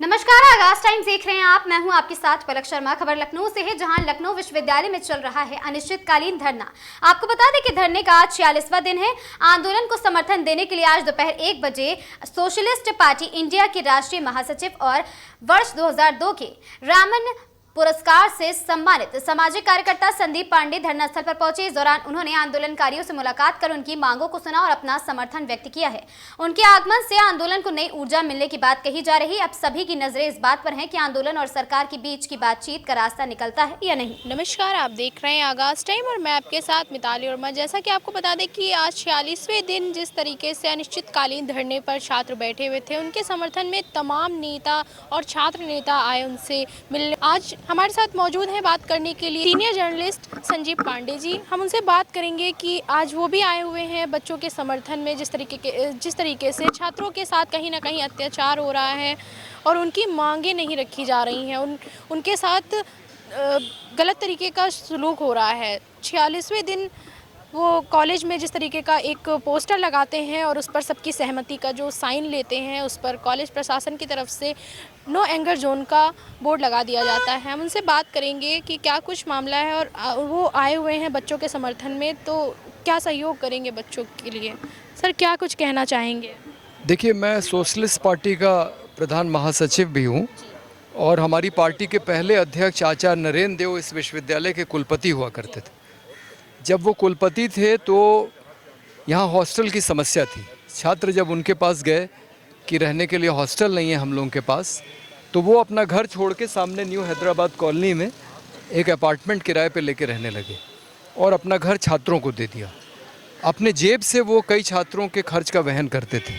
नमस्कार, आगाज टाइम्स देख रहे हैं आप। मैं हूं आपके साथ पलक शर्मा। खबर लखनऊ से है, जहां लखनऊ विश्वविद्यालय में चल रहा है अनिश्चितकालीन धरना। आपको बता दें कि धरने का आज 46वां दिन है। आंदोलन को समर्थन देने के लिए आज दोपहर 1 बजे सोशलिस्ट पार्टी इंडिया के राष्ट्रीय महासचिव और वर्ष 2002 के रामन पुरस्कार से सम्मानित सामाजिक कार्यकर्ता संदीप पांडे धरना स्थल पर पहुंचे। इस दौरान उन्होंने आंदोलनकारियों से मुलाकात कर उनकी मांगों को सुना और अपना समर्थन व्यक्त किया है। उनके आगमन से आंदोलन को नई ऊर्जा मिलने की बात कही जा रही है। अब सभी की नजरें इस बात पर हैं कि आंदोलन और सरकार के बीच की बातचीत का रास्ता निकलता है या नहीं। नमस्कार, आप देख रहे हैं आगाज टाइम और मैं आपके साथ मिताली वर्मा। जैसा कि आपको बता दें कि आज 46वें दिन जिस तरीके से अनिश्चितकालीन धरने पर छात्र बैठे हुए थे, उनके समर्थन में तमाम नेता और छात्र नेता आए उनसे मिलने। आज हमारे साथ मौजूद हैं बात करने के लिए सीनियर जर्नलिस्ट संदीप पांडे जी। हम उनसे बात करेंगे कि आज वो भी आए हुए हैं बच्चों के समर्थन में। जिस तरीके से छात्रों के साथ कहीं ना कहीं अत्याचार हो रहा है और उनकी मांगें नहीं रखी जा रही हैं, उनके साथ गलत तरीके का सलूक हो रहा है। 46वें दिन वो कॉलेज में जिस तरीके का एक पोस्टर लगाते हैं और उस पर सबकी सहमति का जो साइन लेते हैं, उस पर कॉलेज प्रशासन की तरफ से नो एंगर जोन का बोर्ड लगा दिया जाता है। हम उनसे बात करेंगे कि क्या कुछ मामला है और वो आए हुए हैं बच्चों के समर्थन में, तो क्या सहयोग करेंगे बच्चों के लिए। सर, क्या कुछ कहना चाहेंगे? देखिए, मैं सोशलिस्ट पार्टी का प्रधान महासचिव भी हूँ और हमारी पार्टी के पहले अध्यक्ष आचार्य नरेंद्र देव इस विश्वविद्यालय के कुलपति हुआ करते थे। जब वो कुलपति थे तो यहाँ हॉस्टल की समस्या थी। छात्र जब उनके पास गए कि रहने के लिए हॉस्टल नहीं है हम लोगों के पास, तो वो अपना घर छोड़ के सामने न्यू हैदराबाद कॉलोनी में एक अपार्टमेंट किराए पे लेके रहने लगे और अपना घर छात्रों को दे दिया। अपने जेब से वो कई छात्रों के खर्च का वहन करते थे।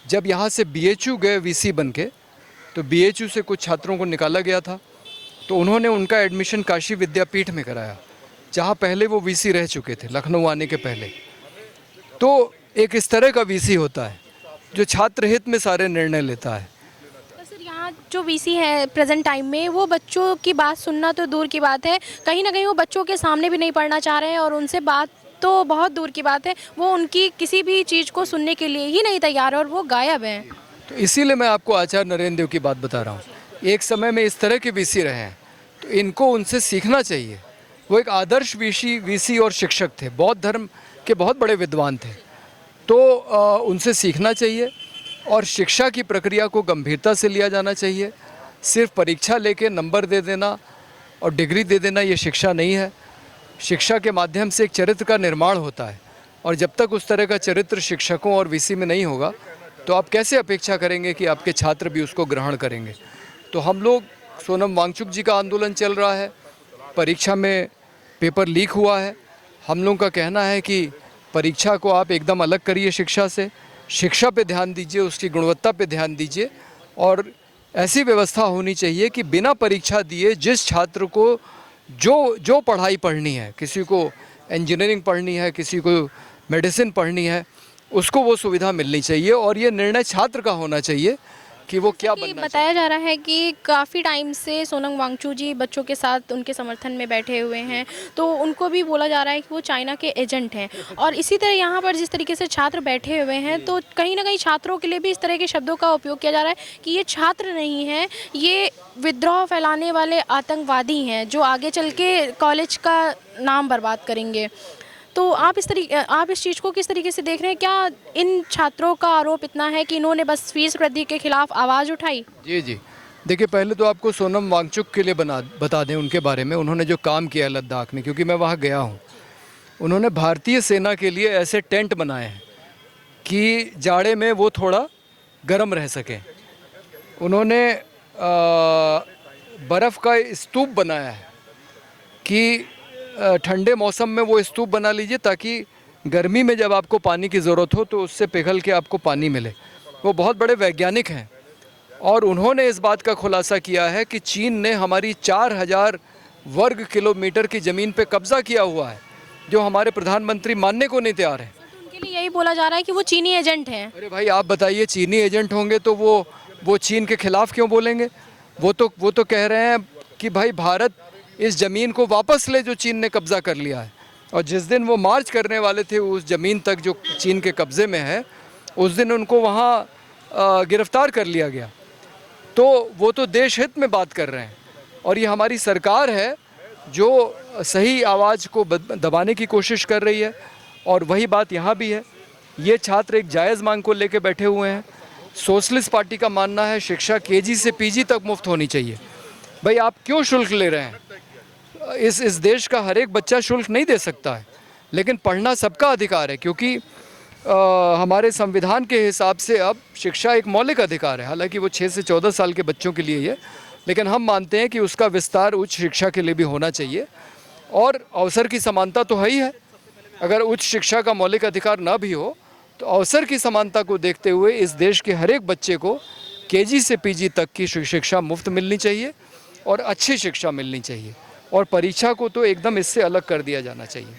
जब यहाँ से बीएचयू गए वीसी बन के, तो बीएचयू से कुछ छात्रों को निकाला गया था, तो उन्होंने उनका एडमिशन काशी विद्यापीठ में कराया, जहाँ पहले वो वीसी रह चुके थे लखनऊ आने के पहले। तो एक इस तरह का वीसी होता है जो छात्र हित में सारे निर्णय लेता है। तो सर, यहाँ जो वीसी है प्रेजेंट टाइम में, वो बच्चों की बात सुनना तो दूर की बात है, कहीं ना कहीं वो बच्चों के सामने भी नहीं पढ़ना चाह रहे हैं और उनसे बात तो बहुत दूर की बात है, वो उनकी किसी भी चीज़ को सुनने के लिए ही नहीं तैयार है और वो गायब हैं। तो इसीलिए मैं आपको आचार्य नरेंद्र देव की बात बता रहा हूँ। एक समय में इस तरह के वीसी रहे हैं, तो इनको उनसे सीखना चाहिए। वो एक आदर्श वीसी और शिक्षक थे, बौद्ध धर्म के बहुत बड़े विद्वान थे, तो उनसे सीखना चाहिए और शिक्षा की प्रक्रिया को गंभीरता से लिया जाना चाहिए। सिर्फ परीक्षा लेके नंबर दे देना और डिग्री दे देना ये शिक्षा नहीं है। शिक्षा के माध्यम से एक चरित्र का निर्माण होता है और जब तक उस तरह का चरित्र शिक्षकों और वीसी में नहीं होगा, तो आप कैसे अपेक्षा करेंगे कि आपके छात्र भी उसको ग्रहण करेंगे। तो हम लोग, सोनम वांगचुक जी का आंदोलन चल रहा है, परीक्षा में पेपर लीक हुआ है। हम लोगों का कहना है कि परीक्षा को आप एकदम अलग करिए शिक्षा से, शिक्षा पे ध्यान दीजिए, उसकी गुणवत्ता पे ध्यान दीजिए और ऐसी व्यवस्था होनी चाहिए कि बिना परीक्षा दिए जिस छात्र को जो पढ़ाई पढ़नी है, किसी को इंजीनियरिंग पढ़नी है, किसी को मेडिसिन पढ़नी है, उसको वो सुविधा मिलनी चाहिए और ये निर्णय छात्र का होना चाहिए कि वो क्या बनना। बताया जा रहा है कि काफ़ी टाइम से सोनम वांगचुक जी बच्चों के साथ उनके समर्थन में बैठे हुए हैं, तो उनको भी बोला जा रहा है कि वो चाइना के एजेंट हैं। और इसी तरह यहाँ पर जिस तरीके से छात्र बैठे हुए हैं, तो कहीं ना कहीं छात्रों के लिए भी इस तरह के शब्दों का उपयोग किया जा रहा है कि ये छात्र नहीं हैं, ये विद्रोह फैलाने वाले आतंकवादी हैं जो आगे चल के कॉलेज का नाम बर्बाद करेंगे। तो आप इस चीज़ को किस तरीके से देख रहे हैं? क्या इन छात्रों का आरोप इतना है कि इन्होंने बस फीस वृद्धि के खिलाफ आवाज़ उठाई? जी, देखिए, पहले तो आपको सोनम वांगचुक के लिए बता दें उनके बारे में। उन्होंने जो काम किया लद्दाख में, क्योंकि मैं वहाँ गया हूँ, उन्होंने भारतीय सेना के लिए ऐसे टेंट बनाए हैं कि जाड़े में वो थोड़ा गर्म रह सकें। उन्होंने बर्फ़ का स्तूप बनाया है कि ठंडे मौसम में वो स्तूप बना लीजिए ताकि गर्मी में जब आपको पानी की ज़रूरत हो तो उससे पिघल के आपको पानी मिले। वो बहुत बड़े वैज्ञानिक हैं और उन्होंने इस बात का खुलासा किया है कि चीन ने हमारी 4000 वर्ग किलोमीटर की ज़मीन पे कब्ज़ा किया हुआ है, जो हमारे प्रधानमंत्री मानने को नहीं तैयार हैं। तो उनके लिए यही बोला जा रहा है कि वो चीनी एजेंट हैं। अरे भाई, आप बताइए, चीनी एजेंट होंगे तो वो चीन के खिलाफ़ क्यों बोलेंगे? वो तो कह रहे हैं कि भाई भारत इस ज़मीन को वापस ले जो चीन ने कब्ज़ा कर लिया है। और जिस दिन वो मार्च करने वाले थे उस ज़मीन तक जो चीन के कब्ज़े में है, उस दिन उनको वहाँ गिरफ़्तार कर लिया गया। तो वो तो देश हित में बात कर रहे हैं, और ये हमारी सरकार है जो सही आवाज़ को दबाने की कोशिश कर रही है। और वही बात यहाँ भी है, ये छात्र एक जायज़ मांग को लेकर बैठे हुए हैं। सोशलिस्ट पार्टी का मानना है शिक्षा केजी से पीजी तक मुफ्त होनी चाहिए। भाई आप क्यों शुल्क ले रहे हैं? इस देश का हर एक बच्चा शुल्क नहीं दे सकता है, लेकिन पढ़ना सबका अधिकार है, क्योंकि हमारे संविधान के हिसाब से अब शिक्षा एक मौलिक अधिकार है। हालांकि वो 6 से 14 साल के बच्चों के लिए है, लेकिन हम मानते हैं कि उसका विस्तार उच्च शिक्षा के लिए भी होना चाहिए। और अवसर की समानता तो है ही है। अगर उच्च शिक्षा का मौलिक अधिकार ना भी हो तो अवसर की समानता को देखते हुए इस देश के हर एक बच्चे को केजी से पीजी तक की शिक्षा मुफ्त मिलनी चाहिए और अच्छी शिक्षा मिलनी चाहिए, और परीक्षा को तो एकदम इससे अलग कर दिया जाना चाहिए।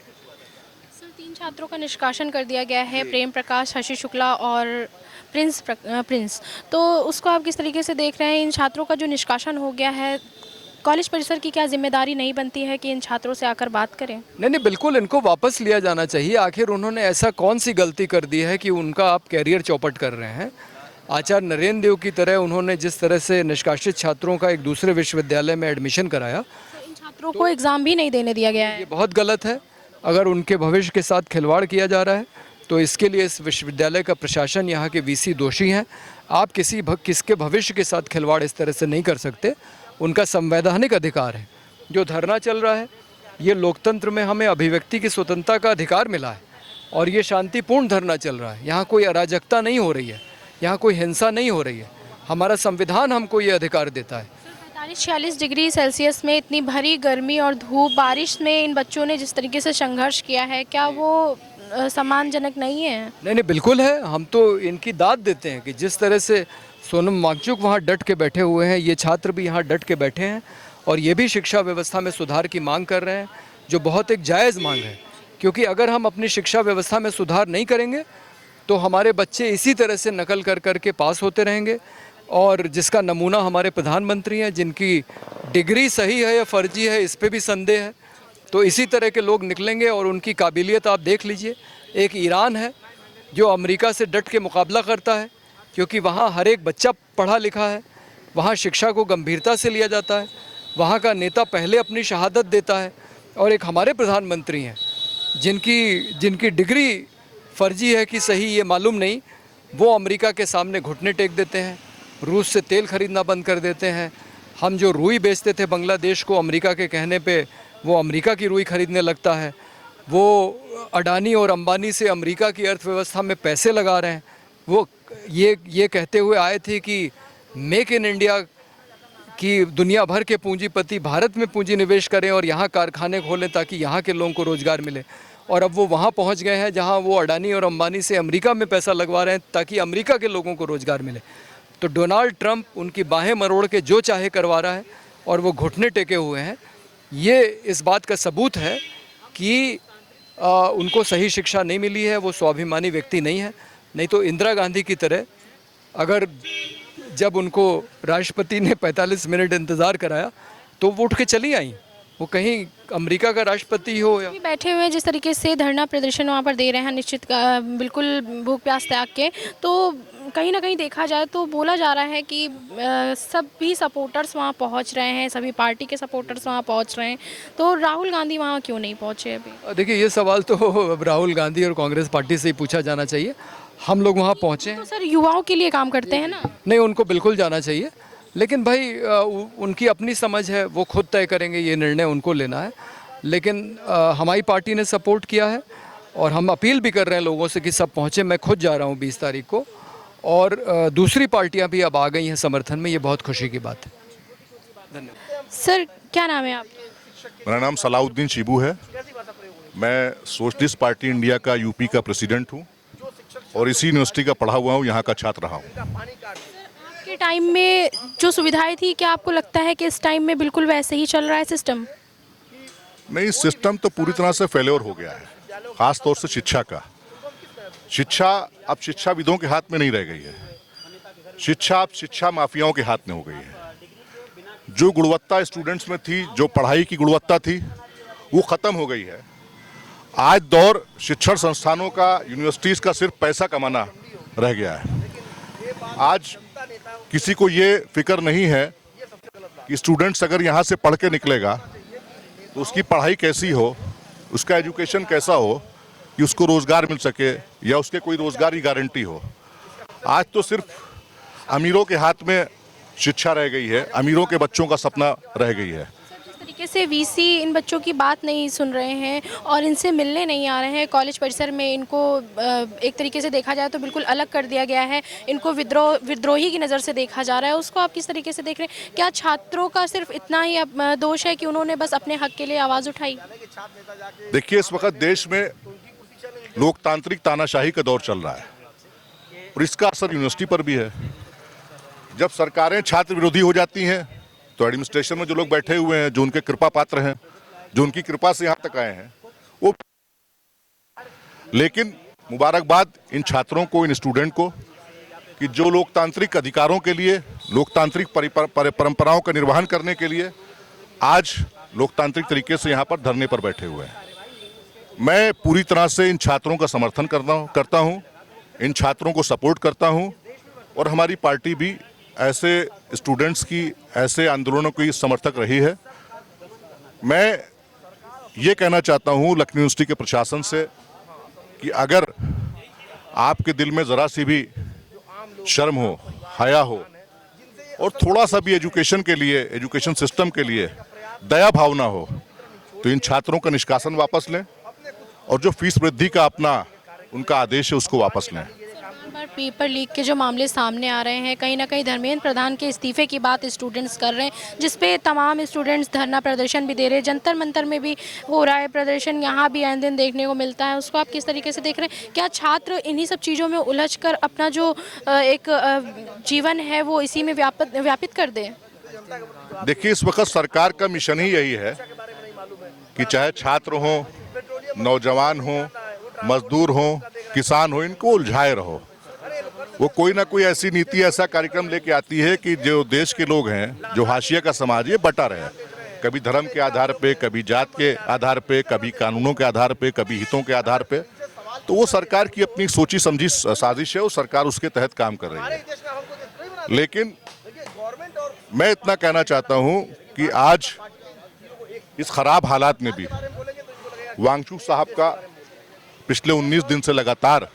सर 3 छात्रों का निष्कासन कर दिया गया है, प्रेम प्रकाश, शशि शुक्ला और प्रिंस, तो उसको आप किस तरीके से देख रहे हैं? इन छात्रों का जो निष्कासन हो गया है, कॉलेज परिसर की क्या जिम्मेदारी नहीं बनती है कि इन छात्रों से आकर बात करें? नहीं, बिल्कुल इनको वापस लिया जाना चाहिए। आखिर उन्होंने ऐसा कौन सी गलती कर दी है कि उनका आप कैरियर चौपट कर रहे हैं? आचार्य नरेंद्र देव की तरह उन्होंने जिस तरह से निष्कासित छात्रों का एक दूसरे विश्वविद्यालय में एडमिशन कराया, इन छात्रों को एग्ज़ाम भी नहीं देने दिया गया है। ये बहुत गलत है। अगर उनके भविष्य के साथ खिलवाड़ किया जा रहा है तो इसके लिए इस विश्वविद्यालय का प्रशासन, यहाँ के वीसी दोषी हैं। आप किसके भविष्य के साथ खिलवाड़ इस तरह से नहीं कर सकते। उनका संवैधानिक अधिकार है। जो धरना चल रहा है, ये लोकतंत्र में हमें अभिव्यक्ति की स्वतंत्रता का अधिकार मिला है, और ये शांतिपूर्ण धरना चल रहा है। यहाँ कोई अराजकता नहीं हो रही है, यहाँ कोई हिंसा नहीं हो रही है। हमारा संविधान हमको ये अधिकार देता है। 45-46 डिग्री सेल्सियस में इतनी भरी गर्मी और धूप, बारिश में इन बच्चों ने जिस तरीके से संघर्ष किया है, क्या वो सम्मानजनक नहीं है? नहीं, बिल्कुल है। हम तो इनकी दाद देते हैं कि जिस तरह से सोनम वांगचुक वहाँ डट के बैठे हुए हैं, ये छात्र भी यहाँ डट के बैठे हैं, और ये भी शिक्षा व्यवस्था में सुधार की मांग कर रहे हैं, जो बहुत एक जायज़ मांग है। क्योंकि अगर हम अपनी शिक्षा व्यवस्था में सुधार नहीं करेंगे तो हमारे बच्चे इसी तरह से नकल कर कर के पास होते रहेंगे, और जिसका नमूना हमारे प्रधानमंत्री हैं, जिनकी डिग्री सही है या फर्जी है इस पे भी संदेह है। तो इसी तरह के लोग निकलेंगे, और उनकी काबिलियत आप देख लीजिए। एक ईरान है जो अमेरिका से डट के मुकाबला करता है, क्योंकि वहाँ हर एक बच्चा पढ़ा लिखा है, वहाँ शिक्षा को गंभीरता से लिया जाता है, वहाँ का नेता पहले अपनी शहादत देता है। और एक हमारे प्रधानमंत्री हैं जिनकी डिग्री फर्जी है कि सही ये मालूम नहीं, वो अमेरिका के सामने घुटने टेक देते हैं, रूस से तेल खरीदना बंद कर देते हैं। हम जो रुई बेचते थे बांग्लादेश को, अमेरिका के कहने पे वो अमेरिका की रुई खरीदने लगता है। वो अडानी और अंबानी से अमेरिका की अर्थव्यवस्था में पैसे लगा रहे हैं। वो ये कहते हुए आए थे कि मेक इन इंडिया की दुनिया भर के पूंजीपति भारत में पूंजी निवेश करें और यहाँ कारखाने खोलें ताकि यहाँ के लोगों को रोज़गार मिले। और अब वो वहाँ पहुँच गए हैं जहाँ वो अडानी और अंबानी से अमेरिका में पैसा लगवा रहे हैं ताकि अमेरिका के लोगों को रोज़गार मिले। तो डोनाल्ड ट्रंप उनकी बाहें मरोड़ के जो चाहे करवा रहा है, और वो घुटने टेके हुए हैं। ये इस बात का सबूत है कि उनको सही शिक्षा नहीं मिली है, वो स्वाभिमानी व्यक्ति नहीं है। नहीं तो इंदिरा गांधी की तरह अगर जब उनको राष्ट्रपति ने 45 मिनट इंतज़ार कराया तो वो उठ के चली आई, वो कहीं अमेरिका का राष्ट्रपति हो या बैठे हुए जिस तरीके से धरना प्रदर्शन वहाँ पर दे रहे हैं, निश्चित बिल्कुल भूख प्यास त्याग के, तो कहीं ना कहीं देखा जाए तो बोला जा रहा है कि सभी सपोर्टर्स वहाँ पहुँच रहे हैं, सभी पार्टी के सपोर्टर्स वहाँ पहुँच रहे हैं, तो राहुल गांधी वहाँ क्यों नहीं पहुँचे अभी? देखिए, ये सवाल तो अब राहुल गांधी और कांग्रेस पार्टी से ही पूछा जाना चाहिए। हम लोग वहाँ पहुँचे तो सर युवाओं के लिए काम करते हैं ना। नहीं, उनको बिल्कुल जाना चाहिए, लेकिन भाई उनकी अपनी समझ है, वो खुद तय करेंगे, ये निर्णय उनको लेना है। लेकिन हमारी पार्टी ने सपोर्ट किया है और हम अपील भी कर रहे हैं लोगों से कि सब पहुँचे। मैं खुद जा रहा हूँ 20 तारीख को, और दूसरी पार्टियां भी अब आ गई हैं समर्थन में। ये बहुत खुशी की बात है। धन्यवाद। सर क्या नाम है आपका? मेरा नाम सलाउद्दीन शिबू है। मैं सोशलिस्ट पार्टी इंडिया का यूपी का प्रेसिडेंट हूँ और इसी यूनिवर्सिटी का पढ़ा हुआ हूँ, यहाँ का छात्र रहा हूँ। आपके टाइम में जो सुविधाएं थी, क्या आपको लगता है कि इस टाइम में बिल्कुल वैसे ही चल रहा है सिस्टम? नहीं, सिस्टम तो पूरी तरह से फेल्योर हो गया है, खास तौर से शिक्षा का। शिक्षा अब शिक्षाविदों के हाथ में नहीं रह गई है, शिक्षा अब शिक्षा माफियाओं के हाथ में हो गई है। जो गुणवत्ता स्टूडेंट्स में थी, जो पढ़ाई की गुणवत्ता थी, वो खत्म हो गई है। आज दौर शिक्षण संस्थानों का, यूनिवर्सिटीज़ का सिर्फ पैसा कमाना रह गया है। आज किसी को ये फिक्र नहीं है कि स्टूडेंट्स अगर यहाँ से पढ़ के निकलेगा तो उसकी पढ़ाई कैसी हो, उसका एजुकेशन कैसा हो कि उसको रोज़गार मिल सके या उसके कोई रोज़गार की गारंटी हो। आज तो सिर्फ अमीरों के हाथ में शिक्षा रह गई है, अमीरों के बच्चों का सपना रह गई है। जिस तरीके से वीसी इन बच्चों की बात नहीं सुन रहे हैं और इनसे मिलने नहीं आ रहे हैं, कॉलेज परिसर में इनको एक तरीके से देखा जाए तो बिल्कुल अलग कर दिया गया है, इनको विद्रोही की नज़र से देखा जा रहा है, उसको आप किस तरीके से देख रहे हैं? क्या छात्रों का सिर्फ इतना ही दोष है कि उन्होंने बस अपने हक के लिए आवाज़ उठाई? देखिए, इस वक्त देश में लोकतांत्रिक तानाशाही का दौर चल रहा है और इसका असर यूनिवर्सिटी पर भी है। जब सरकारें छात्र विरोधी हो जाती हैं तो एडमिनिस्ट्रेशन में जो लोग बैठे हुए हैं, जो उनके कृपा पात्र हैं, जो उनकी कृपा से यहाँ तक आए हैं, वो लेकिन मुबारकबाद इन छात्रों को, इन स्टूडेंट को कि जो लोकतांत्रिक अधिकारों के लिए, लोकतांत्रिक परंपराओं का निर्वहन करने के लिए आज लोकतांत्रिक तरीके से यहाँ पर धरने पर बैठे हुए हैं। मैं पूरी तरह से इन छात्रों का समर्थन करता हूँ, इन छात्रों को सपोर्ट करता हूँ और हमारी पार्टी भी ऐसे स्टूडेंट्स की, ऐसे आंदोलनों की समर्थक रही है। मैं ये कहना चाहता हूँ लखनऊ यूनिवर्सिटी के प्रशासन से कि अगर आपके दिल में ज़रा सी भी शर्म हो, हया हो और थोड़ा सा भी एजुकेशन के लिए, एजुकेशन सिस्टम के लिए दया भावना हो तो इन छात्रों का निष्कासन वापस लें और जो फीस वृद्धि का उनका आदेश है उसको वापस लें। पेपर लीक के जो मामले सामने आ रहे हैं, कहीं ना कहीं धर्मेंद्र प्रधान के इस्तीफे की बात स्टूडेंट्स कर रहे हैं, जिसपे तमाम स्टूडेंट्स धरना प्रदर्शन भी दे रहे हैं, जंतर मंतर में भी हो रहा है प्रदर्शन, यहाँ भी आए दिन देखने को मिलता है। उसको आप किस तरीके से देख रहे हैं? क्या छात्र इन्हीं सब चीज़ों में उलझ कर अपना जो एक जीवन है वो इसी में व्यापित कर दें? देखिए, इस वक्त सरकार का मिशन ही यही है कि चाहे छात्र हो, नौजवान हो, मजदूर हो, किसान हो, इनको उलझाए रहो। वो कोई ना कोई ऐसी नीति, ऐसा कार्यक्रम लेके आती है कि जो देश के लोग हैं, जो हाशिया का समाज, ये बटा रहे, कभी धर्म के आधार पे, कभी जात के आधार पे, कभी कानूनों के आधार पे, कभी हितों के आधार पे। तो वो सरकार की अपनी सोची समझी साजिश है, वो सरकार उसके तहत काम कर रही है। लेकिन मैं इतना कहना चाहता हूं कि आज इस खराब हालात में भी वांगचुक साहब का पिछले 19 दिन से लगातार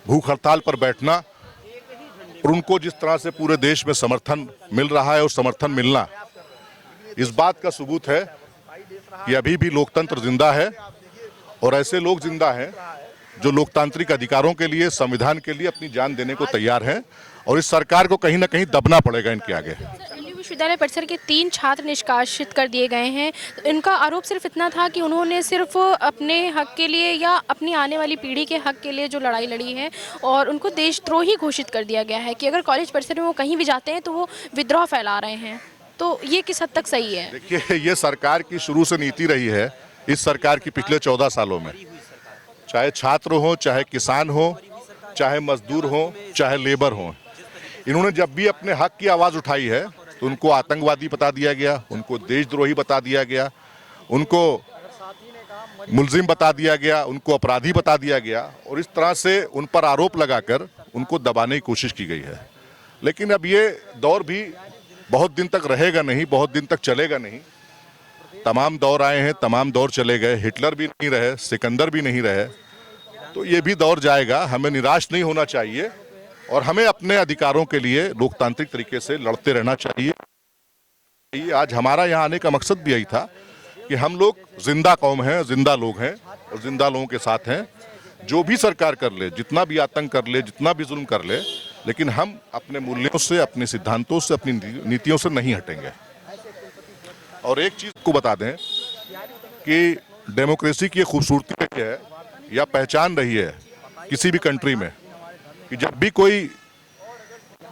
भूख हड़ताल पर बैठना और उनको जिस तरह से पूरे देश में समर्थन मिल रहा है और समर्थन मिलना इस बात का सबूत है कि अभी भी लोकतंत्र जिंदा है और ऐसे लोग जिंदा हैं जो लोकतांत्रिक अधिकारों के लिए, संविधान के लिए अपनी जान देने को तैयार हैं और इस सरकार को कहीं ना कहीं दबना पड़ेगा इनके आगे। विश्वविद्यालय परिसर के 3 छात्र निष्कासित कर दिए गए हैं। इनका आरोप सिर्फ इतना था कि उन्होंने सिर्फ अपने हक के लिए या अपनी आने वाली पीढ़ी के हक के लिए जो लड़ाई लड़ी है और उनको देशद्रोही घोषित कर दिया गया है कि अगर कॉलेज परिसर में वो कहीं भी जाते हैं तो वो विद्रोह फैला रहे हैं। तो ये किस हद तक सही है? देखिए, ये सरकार की शुरू से नीति रही है, इस सरकार की पिछले 14 सालों में, चाहे छात्र हो, चाहे किसान हो, चाहे मजदूर हो, चाहे लेबर हो, इन्होंने जब भी अपने हक की आवाज़ उठाई है तो उनको आतंकवादी बता दिया गया, उनको देशद्रोही बता दिया गया, उनको मुलजिम बता दिया गया, उनको अपराधी बता दिया गया और इस तरह से उन पर आरोप लगाकर उनको दबाने की कोशिश की गई है। लेकिन अब ये दौर भी बहुत दिन तक रहेगा नहीं, बहुत दिन तक चलेगा नहीं। तमाम दौर आए हैं, तमाम दौर चले गए, हिटलर भी नहीं रहे, सिकंदर भी नहीं रहे, तो ये भी दौर जाएगा। हमें निराश नहीं होना चाहिए और हमें अपने अधिकारों के लिए लोकतांत्रिक तरीके से लड़ते रहना चाहिए। आज हमारा यहाँ आने का मकसद भी यही था कि हम लोग जिंदा कौम हैं, जिंदा लोग हैं और जिंदा लोगों के साथ हैं। जो भी सरकार कर ले, जितना भी आतंक कर ले, जितना भी जुल्म कर ले, लेकिन हम अपने मूल्यों से, अपने सिद्धांतों से, अपनी नीतियों से नहीं हटेंगे। और एक चीज़ को बता दें कि डेमोक्रेसी की खूबसूरती रही है या पहचान रही है किसी भी कंट्री में कि जब भी कोई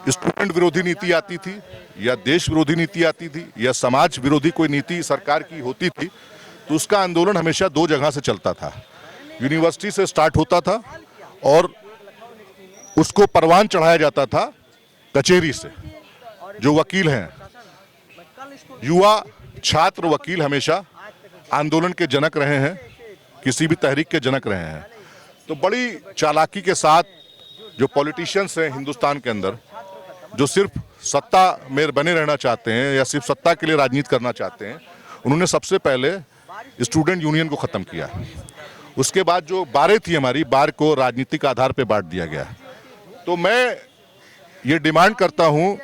स्टूडेंट विरोधी नीति आती थी या देश विरोधी नीति आती थी या समाज विरोधी कोई नीति सरकार की होती थी तो उसका आंदोलन हमेशा 2 जगह से चलता था। यूनिवर्सिटी से स्टार्ट होता था और उसको परवान चढ़ाया जाता था कचहरी से। जो वकील हैं, युवा छात्र वकील हमेशा आंदोलन के जनक रहे हैं, किसी भी तहरीक के जनक रहे हैं। तो बड़ी चालाकी के साथ जो पॉलिटिशियंस हैं हिंदुस्तान के अंदर, जो सिर्फ सत्ता में बने रहना चाहते हैं या सिर्फ सत्ता के लिए राजनीति करना चाहते हैं, उन्होंने सबसे पहले स्टूडेंट यूनियन को ख़त्म किया। उसके बाद जो बारें थी हमारी, बार को राजनीतिक आधार पर बांट दिया गया। तो मैं ये डिमांड करता हूँ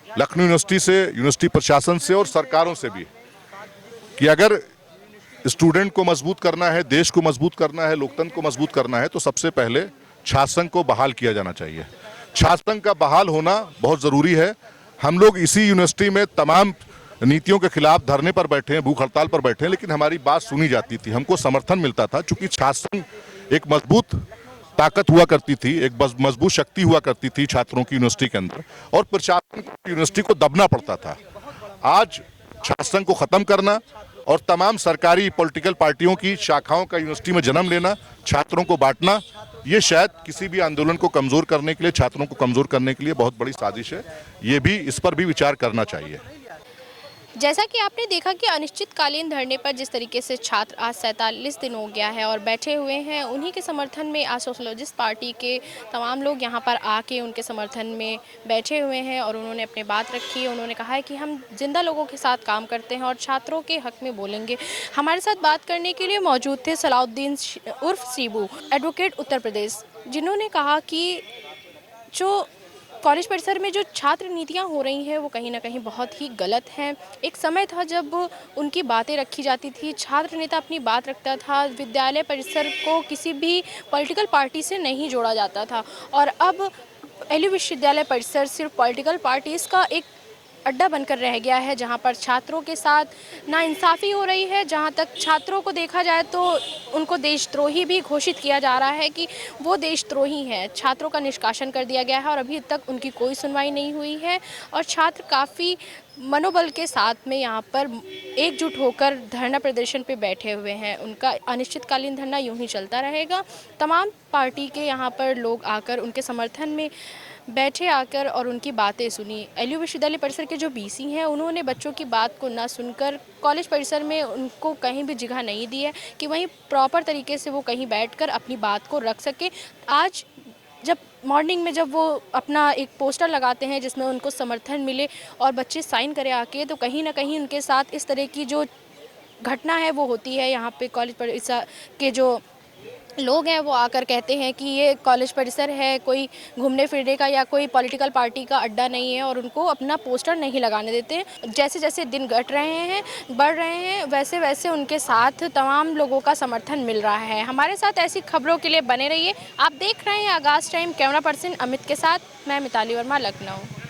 लखनऊ यूनिवर्सिटी से, यूनिवर्सिटी प्रशासन से और सरकारों से भी कि अगर स्टूडेंट को मजबूत करना है, देश को मजबूत करना है, लोकतंत्र को मजबूत करना है, तो सबसे पहले छात्र संघ को बहाल किया जाना चाहिए। छात्र संघ का बहाल होना बहुत ज़रूरी है। हम लोग इसी यूनिवर्सिटी में तमाम नीतियों के खिलाफ धरने पर बैठे हैं, भूख हड़ताल पर बैठे हैं, लेकिन हमारी बात सुनी जाती थी, हमको समर्थन मिलता था, चूंकि छात्र संघ एक मजबूत ताकत हुआ करती थी, एक मजबूत शक्ति हुआ करती थी छात्रों की यूनिवर्सिटी के अंदर, और प्रशासन को यूनिवर्सिटी को दबना पड़ता था। आज छात्र संघ को ख़त्म करना और तमाम सरकारी पॉलिटिकल पार्टियों की शाखाओं का यूनिवर्सिटी में जन्म लेना, छात्रों को बांटना, ये शायद किसी भी आंदोलन को कमज़ोर करने के लिए, छात्रों को कमज़ोर करने के लिए बहुत बड़ी साजिश है। ये भी, इस पर भी विचार करना चाहिए। जैसा कि आपने देखा कि अनिश्चितकालीन धरने पर जिस तरीके से छात्र आज 47 दिन हो गया है और बैठे हुए हैं, उन्हीं के समर्थन में आज सोशलिस्ट पार्टी के तमाम लोग यहाँ पर आके उनके समर्थन में बैठे हुए हैं और उन्होंने अपनी बात रखी। उन्होंने कहा है कि हम जिंदा लोगों के साथ काम करते हैं और छात्रों के हक में बोलेंगे। हमारे साथ बात करने के लिए मौजूद थे सलाउद्दीन उर्फ सीबू, एडवोकेट उत्तर प्रदेश, जिन्होंने कहा कि जो कॉलेज परिसर में जो छात्र नीतियां हो रही हैं वो कहीं ना कहीं बहुत ही गलत हैं। एक समय था जब उनकी बातें रखी जाती थी, छात्र नेता अपनी बात रखता था, विद्यालय परिसर को किसी भी पॉलिटिकल पार्टी से नहीं जोड़ा जाता था, और अब एलयू विश्वविद्यालय परिसर सिर्फ पॉलिटिकल पार्टीज़ का एक अड्डा बनकर रह गया है, जहां पर छात्रों के साथ नाइंसाफ़ी हो रही है। जहां तक छात्रों को देखा जाए तो उनको देशद्रोही भी घोषित किया जा रहा है कि वो देशद्रोही हैं। छात्रों का निष्कासन कर दिया गया है और अभी तक उनकी कोई सुनवाई नहीं हुई है और छात्र काफ़ी मनोबल के साथ में यहाँ पर एकजुट होकर धरना प्रदर्शन पे बैठे हुए हैं। उनका अनिश्चितकालीन धरना यूं ही चलता रहेगा। तमाम पार्टी के यहाँ पर लोग आकर उनके समर्थन में बैठे आकर और उनकी बातें सुनी। एलयू विश्वविद्यालय परिसर के जो बीसी हैं, उन्होंने बच्चों की बात को ना सुनकर कॉलेज परिसर में उनको कहीं भी जगह नहीं दी है कि वहीं प्रॉपर तरीके से वो कहीं बैठकर अपनी बात को रख सके। आज जब मॉर्निंग में जब वो अपना एक पोस्टर लगाते हैं जिसमें उनको समर्थन मिले और बच्चे साइन करें आके, तो कहीं ना कहीं उनके साथ इस तरह की जो घटना है वो होती है। यहाँ पे कॉलेज परिसर के जो लोग हैं वो आकर कहते हैं कि ये कॉलेज परिसर है, कोई घूमने फिरने का या कोई पॉलिटिकल पार्टी का अड्डा नहीं है, और उनको अपना पोस्टर नहीं लगाने देते। जैसे जैसे दिन घट रहे हैं, बढ़ रहे हैं, वैसे वैसे उनके साथ तमाम लोगों का समर्थन मिल रहा है। हमारे साथ ऐसी खबरों के लिए बने रहिए। आप देख रहे हैं आगाज़ टाइम। कैमरा पर्सन अमित के साथ मैं मिताली वर्मा, लखनऊ।